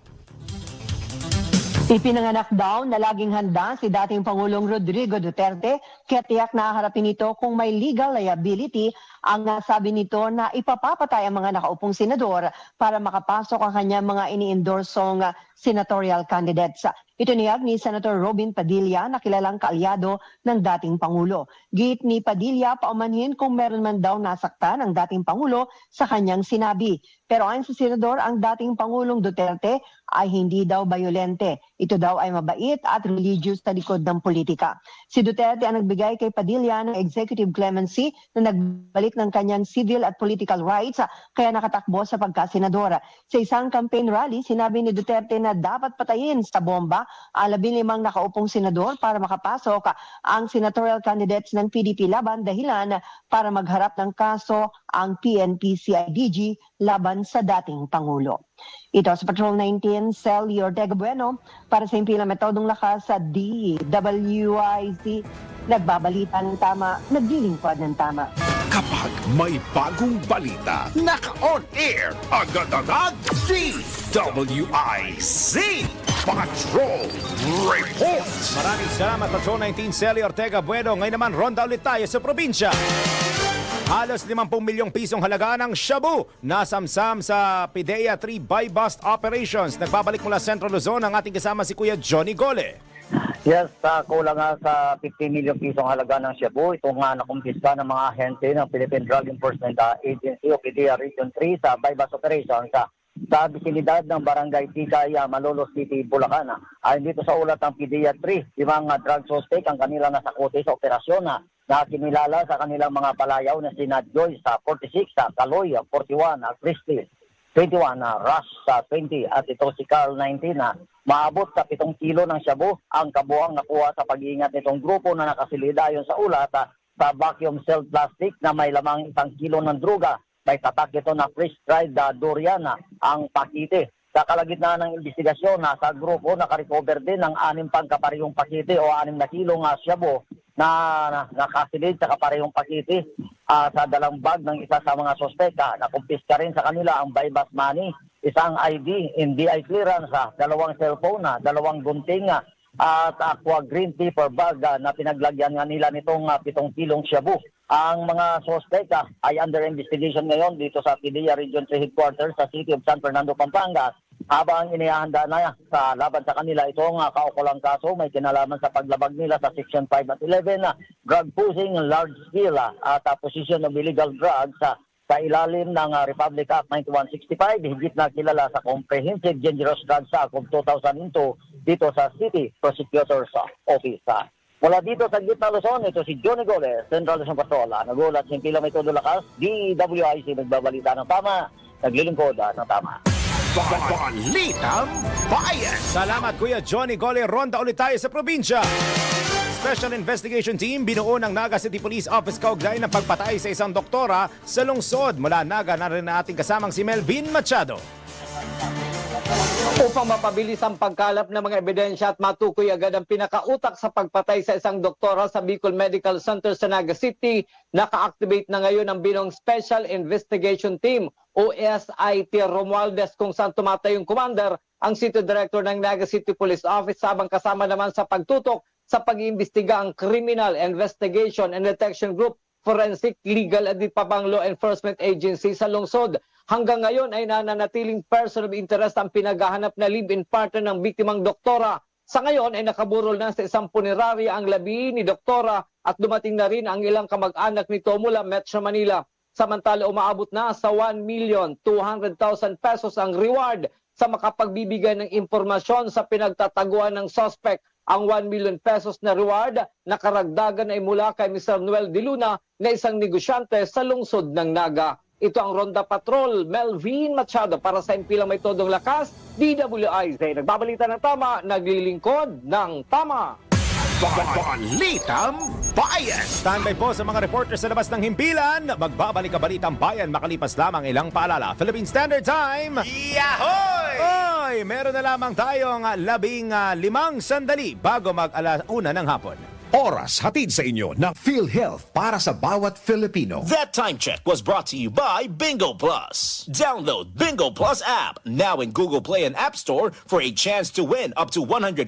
Ipinanganak daw na laging handa si dating Pangulong Rodrigo Duterte kaya tiyak na haharapin ito kung may legal liability. Ang sabi nito na ipapapatay ang mga nakaupong senador para makapasok ang kanyang mga ini-endorsong senatorial candidates. Ito niyag ni Senator Robin Padilla na kilalang kaalyado ng dating Pangulo. Giit ni Padilla paumanhin kung meron man daw nasaktan ang dating Pangulo sa kanyang sinabi. Pero ayon sa senador, ang dating Pangulong Duterte ay hindi daw bayolente. Ito daw ay mabait at religious na likod ng politika. Si Duterte ang nagbigay kay Padilla ng executive clemency na nagbalik ng kanyang civil at political rights kaya nakatakbo sa pagkasenador. Sa isang campaign rally, sinabi ni Duterte na dapat patayin sa bomba ang 15 nakaupong senador para makapasok ang senatorial candidates ng PDP laban dahilan para magharap ng kaso ang PNP-CIDG laban sa dating Pangulo. Ito sa Patrol 19, Sally Ortega Bueno para sa impilang metodong lakas sa DWIC. Nagbabalita ng tama, naglilingkod ng tama. Kapag may bagong balita, naka-on air, agad-agad, DWIC Patrol Report. Maraming salamat Patrol 19 Sally Ortega Bueno. Ngayon naman ronda ulit tayo sa probinsya. Halos 50 milyong pisong halaga ng shabu nasamsam sa PIDEA 3 buy-bust operations. Nagbabalik mula Central Luzon ang ating kasama si Kuya Johnny Gole. Yes, kulang sa 50 milyong pisong halaga ng shabu. Ito nga nakumpiska ng mga ahente ng Philippine Drug Enforcement Agency o PIDEA Region 3 sa buy-bust operations sa bisinidad ng Barangay Tikay, Malolos City, Bulacan. Ayon dito sa ulat ng PIDEA 3, 5 drug suspect ang kanilang nasakuti sa operasyon na kinilala sa kanilang mga palayaw na sina Joyce 46, Kaloy 41, Christy 21, Rush 20 at ito si Carl 19 maabot sa 7 kilo ng shabu ang kabuang nakuha sa pag-iingat nitong grupo na nakasilida ayon sa ulat sa vacuum sealed plastic na may lamang 1 kilo ng droga. May tatak ito na freeze-dried durian ang pakite. Sa kalagitnaan ng investigasyon, sa grupo nakarecover din ng 6 pangkaparehong pakite o 6 na kilong shabu na nakasilid sa kaparehong pakite sa dalang bag ng isa sa mga sospeka. Nakumpiska rin sa kanila ang buy-bust money, isang ID, NBI clearance, 2 cellphone, 2 gunting at aqua green paper bag na pinaglagyan nga nila nitong 7 kilong shabu. Ang mga sospeka ay under investigation ngayon dito sa PIDEA Region 3 Headquarters sa City of San Fernando, Pampanga. Habang inihahanda na sa laban sa kanila itong kaukulang kaso, may kinalaman sa paglabag nila sa Section 5 at 11, drug pushing, large scale at possession of illegal drugs sa ilalim ng Republic Act 9165, higit na kilala sa Comprehensive Dangerous Drugs Act of 2002 dito sa City Prosecutor's Office. Mula dito sa Gitnang Luzon, ito si Johnny Gole, Central Luzon Patrol. Nagulat si Pila May Todo Lakas, DWIC nagbabalita ng tama, naglilingkod ng tama. Balitang Bayan. Salamat Kuya Johnny Gole. Ronda ulit tayo sa probinsya. Special Investigation Team binuo ng Naga City Police Office kaugnay ng pagpatay sa isang doktora sa lungsod. Mula Naga na rin na ating kasamang si Melvin Machado. Upang mapabilis ang pagkalap ng mga ebidensya at matukoy agad ang pinakautak sa pagpatay sa isang doktora sa Bicol Medical Center sa Naga City, naka-activate na ngayon ang binong Special Investigation Team o SIT Romualdez kung saan tumatayong commander ang City Director ng Naga City Police Office habang kasama naman sa pagtutok sa pag-iimbestiga ang Criminal Investigation and Detection Group forensic, legal at di pa bang law enforcement agency sa lungsod. Hanggang ngayon ay nananatiling person of interest ang pinaghahanap na live-in partner ng biktimang doktora. Sa ngayon ay nakaburol na sa isang punerarya ang labi ni doktora at dumating na rin ang ilang kamag-anak nito mula Metro Manila. Samantala umaabot na sa 1,200,000 pesos ang reward sa makapagbibigay ng impormasyon sa pinagtataguan ng suspect. Ang 1 million pesos na reward na karagdagan ay mula kay Mr. Noel De Luna na isang negosyante sa lungsod ng Naga. Ito ang Ronda Patrol, Melvin Machado para sa MP lang may todong lakas, DWIZ. Nagbabalita ng tama, naglilingkod ng tama. Balitang Bayan. Standby po sa mga reporters sa labas ng himpilan. Magbabalik ang Balitang Bayan makalipas lamang ilang paalala. Philippine Standard Time. Yahoy! Oy, meron na lamang tayong 15 sandali bago mag-1 ng hapon. Oras hatid sa inyo ng PhilHealth para sa bawat Filipino. That time check was brought to you by Bingo Plus. Download Bingo Plus app now in Google Play and App Store for a chance to win up to 154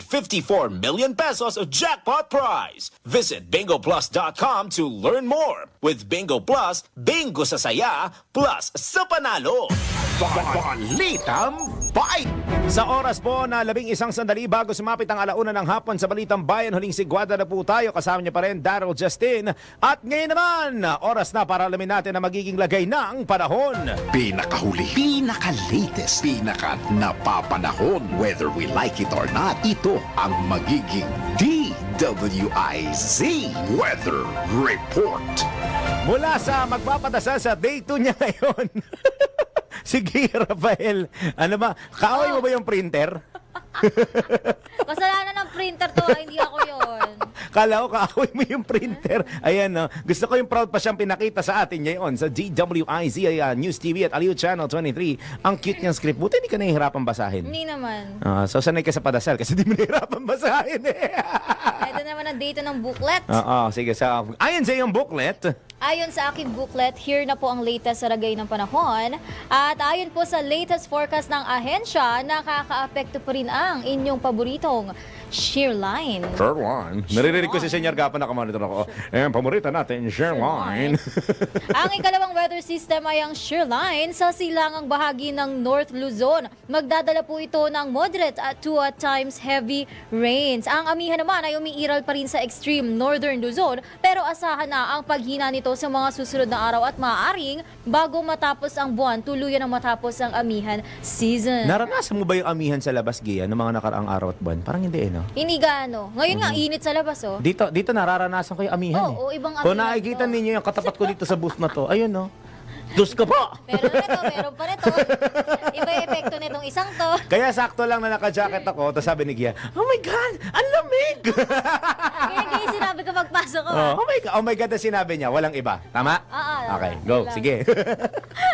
million pesos of jackpot prize. Visit bingoplus.com to learn more. With Bingo Plus, bingo sa saya plus sa panalo. Balitang Bayan. Sa oras po na 11 sandali bago sumapit ang 1 ng hapon sa Balitang Bayan, huling sigwada na po tayo. Kasama niyo pa rin Daryl Justin. At ngayon naman, oras na para alamin natin ang magiging lagay ng panahon. Pinakahuli, pinaka-latest, pinaka-napapanahon. Whether we like it or not, ito ang magiging DWIZ Weather Report. Mula sa magpapadasal sa day 2 niya ngayon. Sige, Rafael. Ano ba? Kaaway mo ba yung printer? Kasalanan ng printer to, hindi ako yon. Kala ko kaaway mo yung printer. Ayan, no. Gusto ko yung proud pa siyang pinakita sa atin ngayon sa DWIZ News TV at Aliw Channel 23. Ang cute niyang script. Buti hindi ka nahihirapan basahin. Hindi naman. So sanay ka sa padasal kasi di mo nahihirapan basahin eh. Ito naman ang data ng booklet. Sige. Ayon sa iyong booklet, Ayon sa aking booklet, here na po ang latest sa lagay ng panahon. At ayon po sa latest forecast ng ahensya, nakaka-apekto po rin ang inyong paboritong shearline. Shearline. Naririnig ko si Senyor Gapa na kamonitor ako. Paborito natin, shearline. Ang ikalawang weather system ay ang shearline sa silangang bahagi ng North Luzon. Magdadala po ito ng moderate at at times heavy rains. Ang amihan naman ay umiiral pa rin sa extreme northern Luzon, pero asahan na ang paghina nito sa mga susunod na araw at maaaring bago matapos ang buwan, tuluyan ang matapos ang amihan season. Naranasan mo ba yung amihan sa labas, Gia, ng mga nakaraang araw at buwan? Parang hindi, no? Hindi gaano. Ngayon nga, init sa labas, oh. Dito nararanasan ko yung amihan. Oo, ibang amihan. Kung nakikita ninyo yung katapat ko dito sa booth na to, ayun, no? Diyos ko po! Pero nito, meron pa nito. Iba yung epekto nitong isang to. Kaya sakto lang na naka-jacket ako, tapos sabi ni Gia, oh my God, ang lamig! Kaya sinabi ko pagpasok ko. Oh my God na sinabi niya, walang iba. Tama? Oo. Okay, go. Diba? Sige.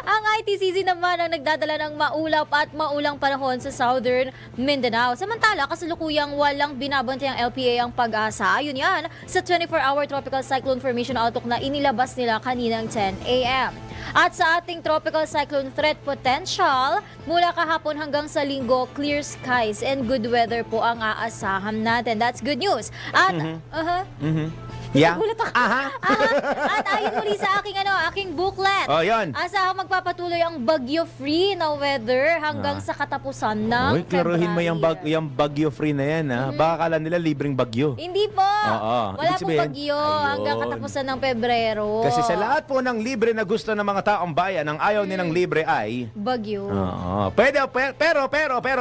Ang ITCZ naman ang nagdadala ng maulap at maulang panahon sa Southern Mindanao. Samantala, kasalukuyang walang binabantay ang LPA ang Pag-asa. Yun yan, sa 24-hour Tropical Cyclone Formation Outlook na inilabas nila kaninang 10 a.m. At sa ating tropical cyclone threat potential, mula kahapon hanggang sa linggo, clear skies and good weather po ang aasahan natin. That's good news. At, Yeah. nagulat ako. At ayon muli sa aking booklet. Oh, yan. Asahang magpapatuloy ang bagyo-free na weather hanggang sa katapusan ng Uy, klaruhin mo February. yung bagyo free na yan, ha? Baka kala nila libreng bagyo. Hindi po. Oo. Wala Ibig pong sabihin, bagyo ayun. hanggang katapusan ng Pebrero. Kasi sa lahat po ng libre na gusto ng mga taong bayan, ang ayaw nilang libre ay... Bagyo. Oo. Pero,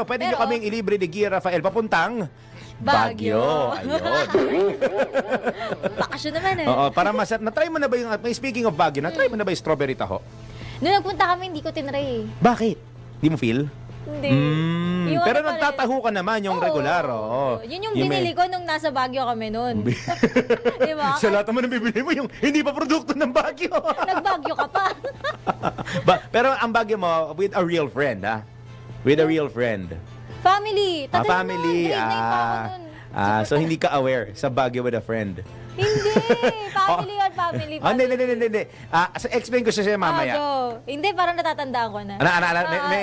pwede nyo kaming ilibre ni Gia Rafael papuntang... Baguio. Ayun. Bakasyon naman eh. Oo, para na-try mo na ba yung... Speaking of Baguio, na-try mo na ba yung strawberry taho? Noong nagpunta kami, hindi ko tinry. Bakit? Di mo feel? Hindi. Pero nagtataho ka naman yung regular, oo. Yun yung binili ko nung nasa Baguio kami noon. Diba? Sa lahat naman ng bibili mo, yung hindi pa produkto ng Baguio. Nagbagyo ka pa. Pero ang Baguio mo, with a real friend, ha? With a real friend. Family. Tatay Family. naman, grade 9 pa ako nun. So hindi ka aware sa Baguio with a friend. Hindi. Family yun, family. Hindi. So explain ko siya mamaya. Hindi, parang natatandaan ko na.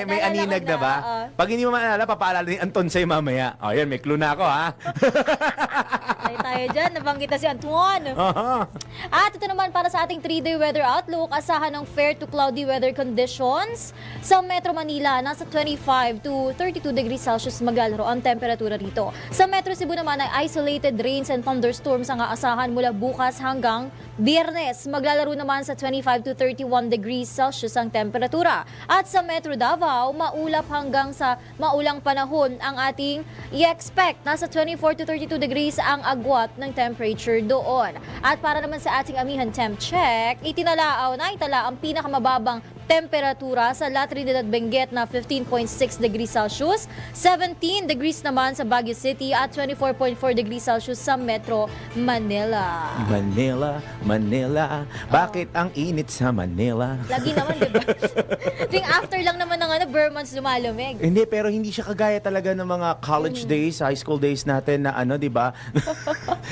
May aninag na ba? Pag hindi mo maalala, papaalala ni Anton sa'yo mamaya. Yan, may clue na ako, ha? tayo dyan. Nabanggit na si Antoine. At ito naman para sa ating 3-day weather outlook, asahan ng fair to cloudy weather conditions. Sa Metro Manila, nasa 25 to 32 degrees Celsius maglalaro ang temperatura rito. Sa Metro Cebu naman ay isolated rains and thunderstorms ang aasahan mula bukas hanggang Biyernes. Maglalaro naman sa 25 to 31 degrees Celsius ang temperatura. At sa Metro Davao, maulap hanggang sa maulang panahon ang ating i-expect. Nasa 24 to 32 degrees ang agwat ng temperature doon. At para naman sa ating amihan temp check, itala ang pinakamababang temperatura sa La Trinidad Benguet na 15.6 degrees Celsius, 17 degrees naman sa Baguio City at 24.4 degrees Celsius sa Metro Manila. Manila, bakit ang init sa Manila? Lagi naman, di ba? Ting after lang naman ng Burmans lumalamig. Hindi, pero hindi siya kagaya talaga ng mga college days, high school days natin na di ba?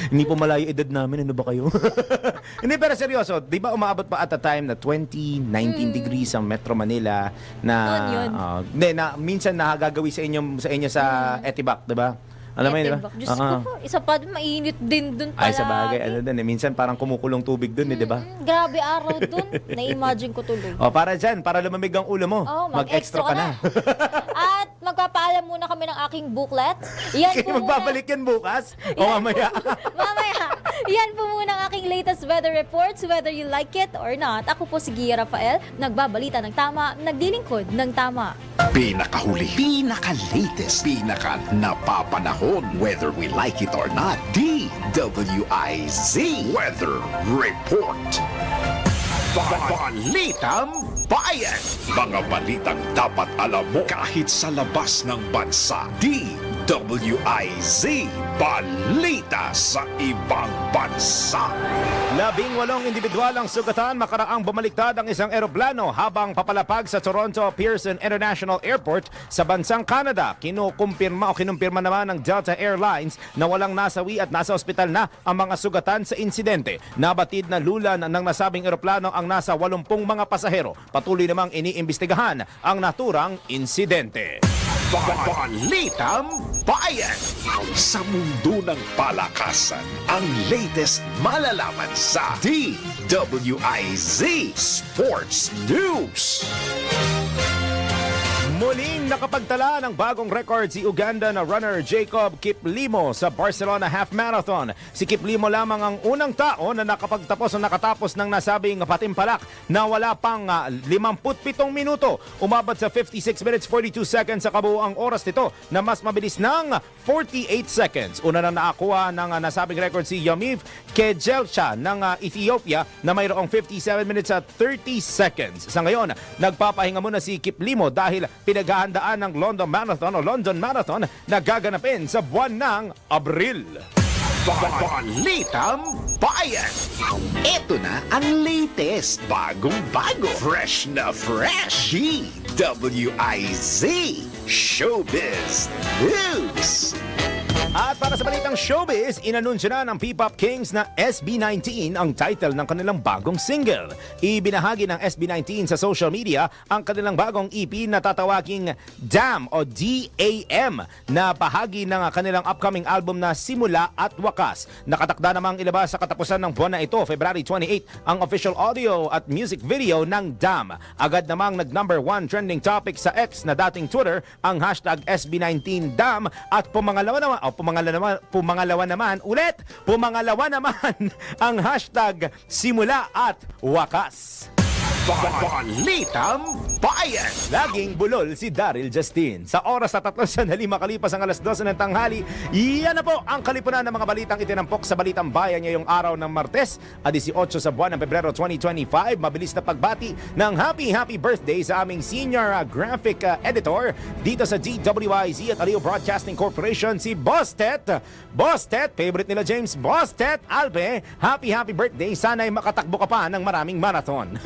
Hindi po malayo edad namin, ano ba kayo? Hindi, pero seryoso, di ba umaabot pa at a time na 19 degrees sa Metro Manila na minsan nagagawi sa inyo sa Etibac, di ba? Alam mo yun, di ba? Diyos ko po, isa pa mainit din dun pala. Ay, sa bagay, minsan parang kumukulong tubig dun, di ba? Grabe araw dun. Na-imagine ko tuloy. Para dyan, para lumamig ang ulo mo. Mag-extra ka na. At magpapaalam muna kami ng aking booklet. Yan po magbabalik yan bukas? O mamaya? Mamaya. Yan po muna ang aking latest weather reports, whether you like it or not. Ako po si Gia Rafael, nagbabalita ng tama, naglilingkod ng tama. Pinakahuli, pinaka-latest, pinaka-napapanahon, whether we like it or not, DWIZ Weather Report. Balitang Bayan. Mga balitang dapat alam mo kahit sa labas ng bansa. DWIZ Balita sa ibang bansa. 18 individual ang sugatan makaraang bumaliktad ang isang eroplano habang papalapag sa Toronto Pearson International Airport sa bansang Canada. Kinumpirma naman ng Delta Airlines na walang nasawi at nasa ospital na ang mga sugatan sa insidente. Nabatid na lulan ng nasabing eroplano ang nasa 80 mga pasahero. Patuloy namang iniimbestigahan ang naturang insidente. Balitang Bayan. Sa mundo ng palakasan, ang latest malalaman sa DWIZ Sports News. Muling nakapagtala ng bagong record si Uganda na runner Jacob Kiplimo sa Barcelona Half Marathon. Si Kiplimo lamang ang unang tao na nakatapos ng nasabing patimpalak na wala pang 57 minuto. Umabot sa 56 minutes 42 seconds sa kabuuang oras nito na mas mabilis ng 48 seconds. Una na nakakuha ng nasabing record si Yamiv Kejelcha ng Ethiopia na mayroong 57 minutes at 30 seconds. Sa ngayon, nagpapahinga muna si Kiplimo dahil pinaghahandaan ng London Marathon na gaganapin sa buwan ng Abril. Balitang Bayan. Ito na ang latest, bagong-bago, fresh na fresh. DWIZ Showbiz News. At para sa balitang showbiz, inanunsyo na ng P-Pop Kings na SB19 ang title ng kanilang bagong single. Ibinahagi ng SB19 sa social media ang kanilang bagong EP na tatawaging DAM o DAM na bahagi ng kanilang upcoming album na Simula at Wakas. Nakatakda namang ilabas sa katapusan ng buwan na ito, February 28, ang official audio at music video ng DAM. Agad namang nag-number 1 trending topic sa X na dating Twitter ang hashtag SB19DAM at pumangalawa naman ang hashtag Simula at Wakas. Balitang Bayan. Laging bulol si Daryl Justin. Sa oras na 3 sandali makalipas ang alas 12 ng tanghali, yan na po ang kalipunan ng mga balitang itinampok sa Balitang Bayan ngayong araw ng Martes, 18 sa buwan ng Pebrero 2025. Mabilis na pagbati ng happy birthday sa aming senior graphic editor dito sa DWIZ at Aleo Broadcasting Corporation, si Boss Tet. Boss Tet, favorite nila James, Boss Tet Alpe, happy birthday. Sana'y makatakbo ka pa ng maraming marathon.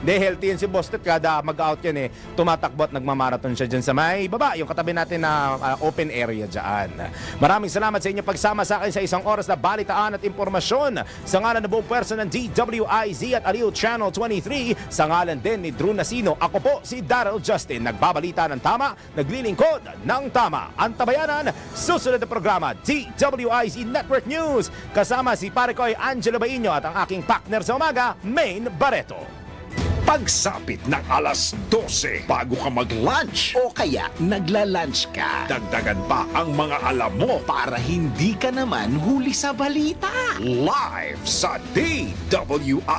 Hindi, healthy yan si Bostet. Kada mag-out yan tumatakbo at nagmamarathon siya dyan sa may baba. Yung katabi natin na open area dyan. Maraming salamat sa inyo pagsama sa akin sa isang oras na balitaan at impormasyon. Sa ngalan ng buong pwersa ng DWIZ at Aliw Channel 23, sa ngalan din ni Drew Nasino, ako po si Daryl Justin. Nagbabalita ng tama, naglilingkod ng tama. Ang tabayanan, susunod na programa, DWIZ Network News. Kasama si Parekoy Angelo Baino at ang aking partner sa umaga, Maine Barreto. Pagsapit ng alas 12 bago ka mag-lunch O kaya nagla-lunch ka dagdagan pa ang mga alam mo para hindi ka naman huli sa balita. live sa DWI.